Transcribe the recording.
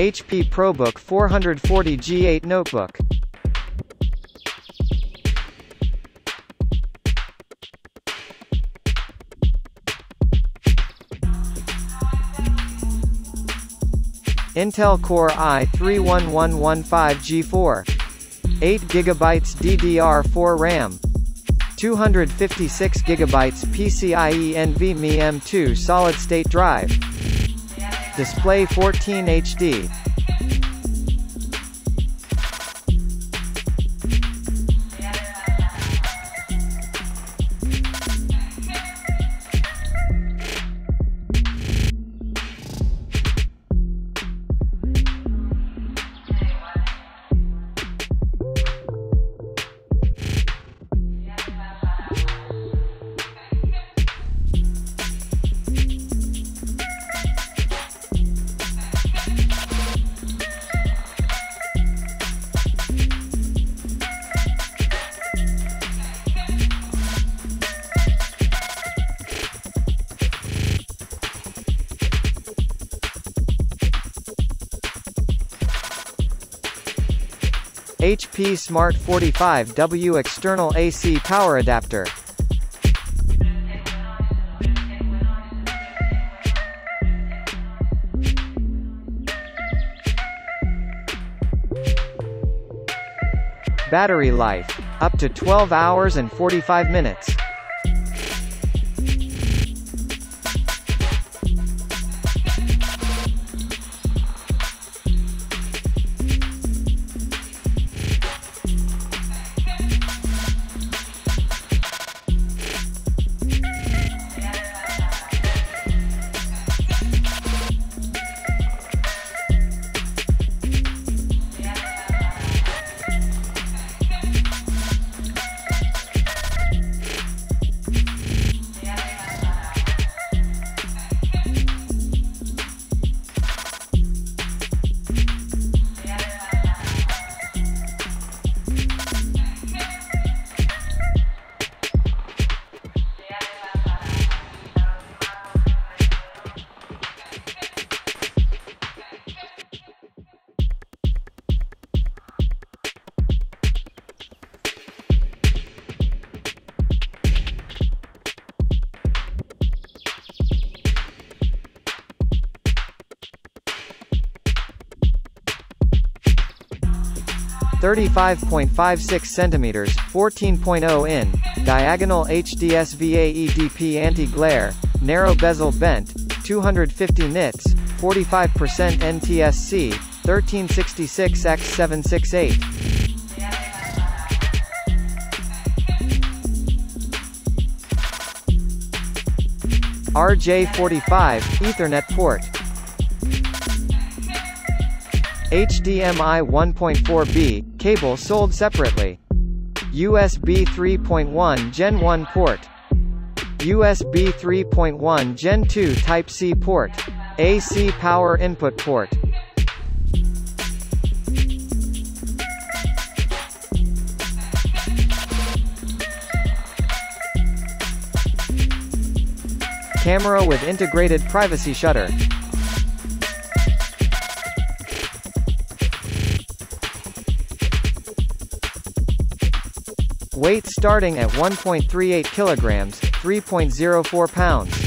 HP ProBook 440G8 Notebook. Intel Core i3-11115G4. 8GB DDR4 Ram. 256GB PCIe NVMe M2 solid-state drive. Display 14 HD. HP Smart 45W external AC power adapter. Battery life, up to 12 hours and 45 minutes. (35.56cm, 14.0 in), diagonal HDSVA EDP anti-glare, narrow bezel bent, 250 nits, 45% NTSC, 1366x768. RJ45 Ethernet port. HDMI 1.4b cable sold separately. USB 3.1 Gen 1 port. USB 3.1 Gen 2 Type-C port. AC power input port. Camera with integrated privacy shutter. Weight starting at 1.38 kilograms, 3.04 pounds.